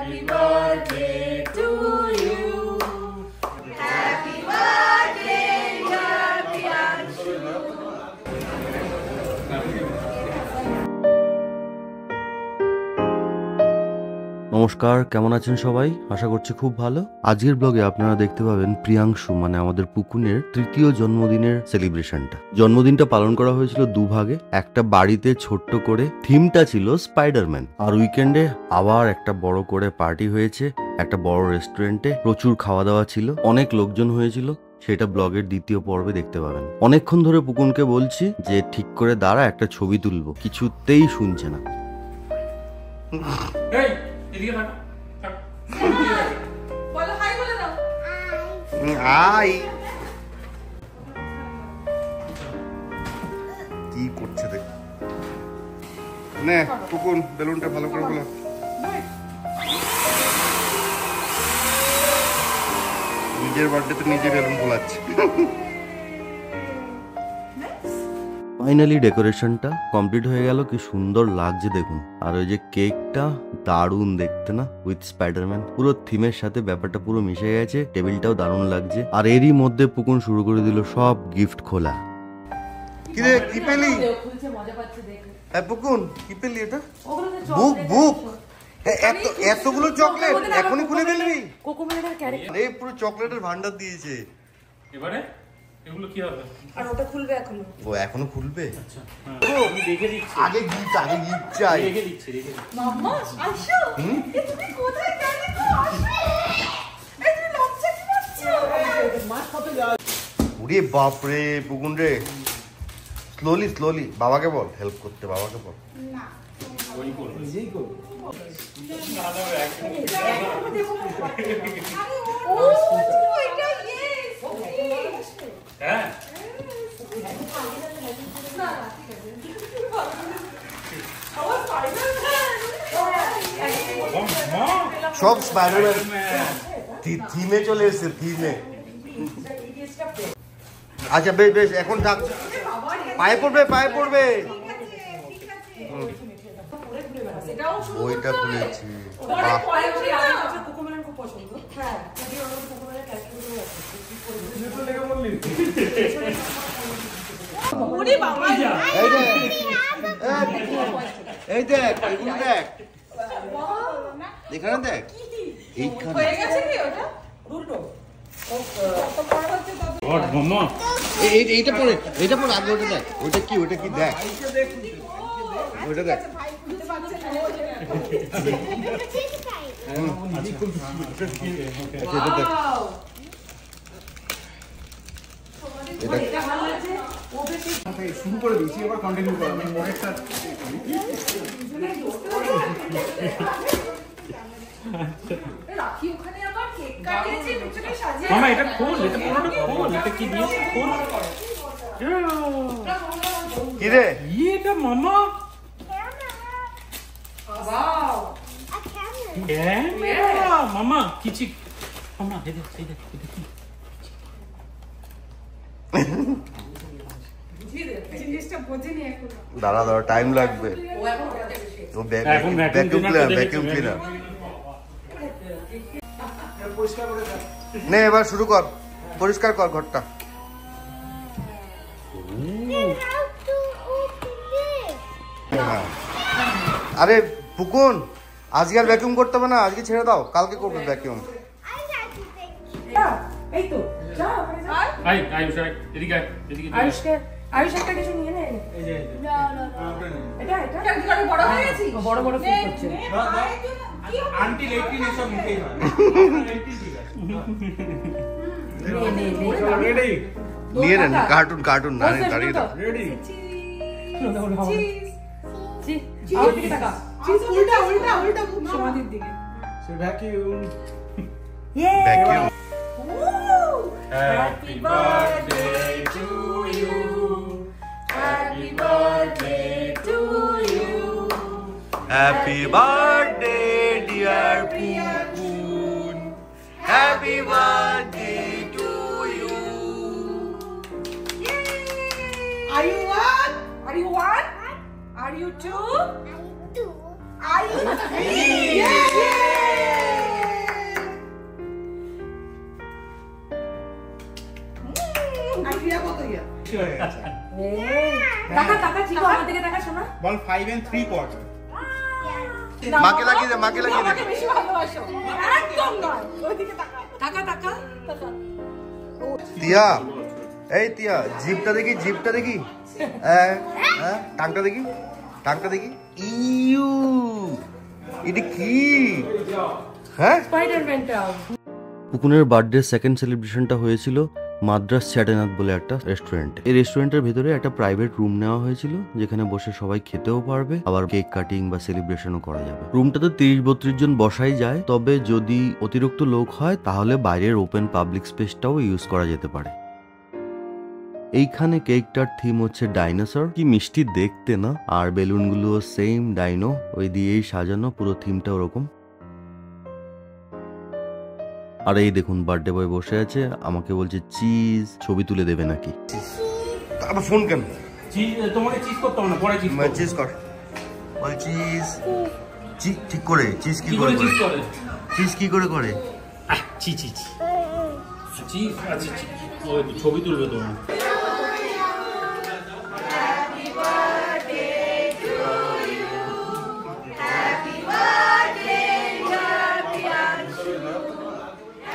Happy birthday to you. Happy birthday, dear Priyanshu. নমস্কার, কেমন আছেন সবাই? আশা করছি খুব ভালো। আজকের ব্লগে আপনারা দেখতে পাবেন প্রিয়াংশু মানে আমাদের পুকুনের তৃতীয় জন্মদিনের সেলিব্রেশনটা। জন্মদিনটা পালন করা হয়েছিল দুভাগে। একটা বাড়িতে ছোট্ট করে, থিমটা ছিল স্পাইডারম্যান। আর উইকেন্ডে আবার একটা বড় করে পার্টি হয়েছে একটা বড় রেস্টুরেন্টে। প্রচুর খাওয়া দাওয়া ছিল, অনেক লোকজন হয়েছিল। সেটা ব্লগের দ্বিতীয় পর্বে দেখতে পাবেন। অনেকক্ষণ ধরে পুকুনকে বলছি যে ঠিক করে দাঁড়া, একটা ছবি তুলবো, কিছুতেই শুনছে না। কি করছে দেখ, নে পুকুন বেলুনটা ভালো করে খোলা। নিজের বার্থডেতে নিজে বেলুন খোলাচ্ছে। ফাইনালি ডেকোরেশনটা কমপ্লিট হয়ে গেল। কি সুন্দর লাগছে দেখুন। আর ওই যে কেকটা দারুণ দেখতে না, উইথ স্পাইডারম্যান। পুরো থিমের সাথে ব্যাপারটা পুরো মিশে গেছে। টেবিলটাও দারুণ লাগছে। আর এরই মধ্যে পুকুন শুরু করে দিল সব গিফট খোলা। কি রে, কি পেলি? খুলছে, মজা পাচ্ছে দেখে। হ্যাঁ পুকুন, কি পেলি এটা? ওগুলো তো বুক চকলেট। বুক এতগুলো চকলেট এখনই খুলে ফেলবি? কোকোমেলার ক্যারেক্টার। এই পুরো চকলেটের ভান্ডার দিয়েছে। এবারে এগুলো কি হবে? আর ওটা খুলবে এখনো। ও এখনো খুলবে? আচ্ছা হ্যাঁ, আমি দেখে দিচ্ছি। আগে গিফট চাই। দেখে দিচ্ছি। মাম্মা আসো। এ তুমি কোথায় গেলে গো? আসো। এই তুমি লজ্জা কি করছো? মাছ কত যায়? ওরে বাপ রে পুকুন রে, স্লোলি বাবাকে বল হেল্প করতে, বাবাকে বল। না ওই করবে, নিজেই করবে। ও এটা ইয়েস। হ্যাঁ সব স্পাইডারম্যান থিমে চলে এসেছে, থিমে। আচ্ছা বেশ বেশ, এখন থাক, পায়ে পড়বে। ওইটা খুলেছি। এই দেখ, এখানে দেখ, এইখানে এইটা পড়ে আগে ওটা দেখ, ওটা কি দেখ, ওইটা দেখ। শুরু করে দিয়েছি, এবার কন্টিনিউ করো। আমি মনেরটা রাখি ওখানে আবার কেক কাটিয়েছে, পিছনে সাজিয়ে। মামা এটা খোল, এটা পুরোটা খোল। এটা কি দিয়েছে? খোল। কি রে এটা মামা ওয়াও ক্যামেরা। মামা কিছু মামা এই দেখ এটা কি? জিনিসটা বোঝেনি এখন। দাঁড়া টাইম লাগবে। ও এখন ওটাতে বসে। ও এখন ভ্যাকুয়াম ক্লিনার। পরিষ্কার করে দাও। নে এবার শুরু কর, পরিষ্কার কর ঘরটা। হ্যাঁ। আরে পুকুন, আজকে আর ভ্যাকুয়াম করতে হবে না, আজকে ছেড়ে দাও, কালকে করবে ভ্যাকুয়াম। এই তো যা ওখানে যা। আয়ুষ এদিকে আয়ুষ একটা কিছু নিয়ে নে। এই যে এটা আমি বড় হয়ে গেছি। বড় ফিল করছে। আন্টি লেট্রিন এসব নিতেই হয়। রেডি নিয়ে নেন, কার্টুন না দাঁড়িয়ে দাও। রেডি উল্টা সমাধির দিকে। সে vacuum. Vacuum. Happy birthday to you, happy birthday to you, happy birthday dear Pukun, happy birthday to you. Are you one? Are you one? Are you two? Are you three? Yay! Ball 5 and 3/4 মাকে লাগিয়ে দে, মাকে লাগিয়ে দে। আমাকে বেশি ভালোবাসো একদম নয় ওইদিকে তাকা তাকা তাকা তাকা তিয়া, এই তিয়া, জিভটা দেখি, জিভটা দেখি, টাংটা দেখি, টাংটা দেখি। ইউ, এটা কি? হ্যাঁ, স্পাইডারম্যানটা পুকুনের বার্থডে সেকেন্ড সেলিব্রেশনটা হয়েছিল মাদ্রাস চ্যাটেনাথ বলে একটা রেস্টুরেন্ট। এই রেস্টুরেন্টের ভেতরে একটা প্রাইভেট রুম নেওয়া হয়েছিল, যেখানে বসে সবাই খেতেও পারবে, আবার কেক কাটিং বা সেলিব্রেশনও করা যাবে। রুমটাতে 30-32 জন বসাই যায়, তবে যদি অতিরিক্ত লোক হয় তাহলে বাইরের ওপেন পাবলিক স্পেসটাও ইউজ করা যেতে পারে। এইখানে কেকটার থিম হচ্ছে ডাইনোসর, কি মিষ্টি দেখতে না, আর বেলুনগুলো সেম ডাইনো, ওই দিয়েই সাজানো, পুরো থিমটা ওরকম। আর এই দেখুন বার্থডে বয় বসে আছে, আমাকে বলছে চিজ, ছবি তুলে দেবে নাকি। আবার ফোন কেন? চিজ তোমাকে চিজ করতে হবে না, পরে চিজ করো। চিজ কর, বল চিজ। ঠিক করে চিজ কি কি করে করে চিজ করে? করে? চিজ কি করে করে? চি চি চি চিজ আছে, ওই তো ছবি তুলবে তোমার।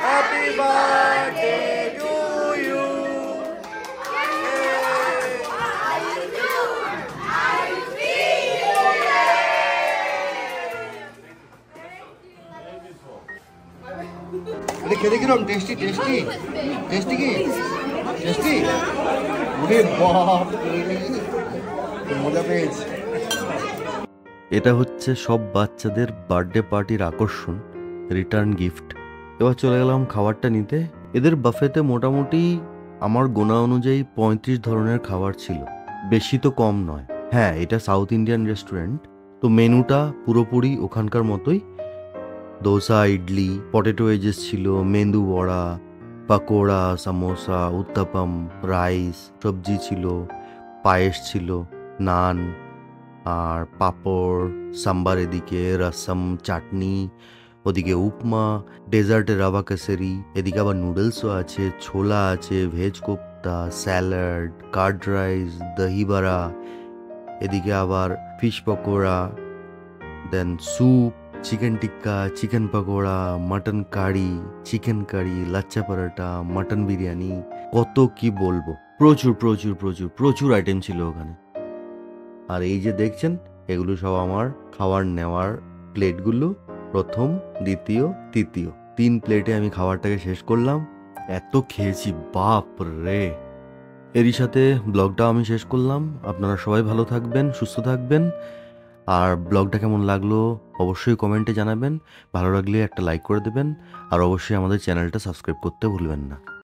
Happy birthday to you. এটা খেতে কিরম? টেস্টি টেস্টি টেস্টি কি টেস্টি? ওরে বাপ রে, মজা পেয়েছি। এটা হচ্ছে সব বাচ্চাদের বার্থডে পার্টির আকর্ষণ, রিটার্ন গিফট। এবার চলে গেলাম খাবারটা নিতে। এদের বাফেতে মোটামুটি আমার গোনা অনুযায়ী 35 ধরনের খাবার ছিল, বেশি তো কম নয়। হ্যাঁ, এটা সাউথ ইন্ডিয়ান রেস্টুরেন্ট, তো মেনুটা পুরোপুরি ওখানকার মতোই। দোসা, ইডলি, পটেটো এজেস ছিল, মেন্দু বড়া, পাকোড়া, সামোসা, উত্তাপাম, রাইস, সবজি ছিল, পায়েস ছিল, নান, আর পাঁপড়, সাম্বার, এদিকে রসম, চাটনি, ওদিকে উপমা, ডেজার্টে রাভা কেসারি, এদিকে আবার নুডলসও আছে, ছোলা আছে, veg kofta, salad, curd rice, dahi vada, এদিকে আবার fish pakora, then soup, chicken tikka, chicken pakora, mutton curry, chicken curry, lachha paratha, mutton biryani, কত কি বলবো, প্রচুর প্রচুর প্রচুর প্রচুর আইটেম ছিল ওখানে। আর এই যে দেখছেন, এগুলো সব আমার খাবার নেওয়ার প্লেটগুলো, প্রথম, দ্বিতীয়, তৃতীয়, 3 প্লেটে আমি খাবারটাকে শেষ করলাম। এত খেয়েছি, বাপ রে। এরই সাথে ব্লগটা আমি শেষ করলাম। আপনারা সবাই ভালো থাকবেন, সুস্থ থাকবেন, আর ব্লগটা কেমন লাগলো অবশ্যই কমেন্টে জানাবেন। ভালো লাগলে একটা লাইক করে দেবেন, আর অবশ্যই আমাদের চ্যানেলটা সাবস্ক্রাইব করতে ভুলবেন না।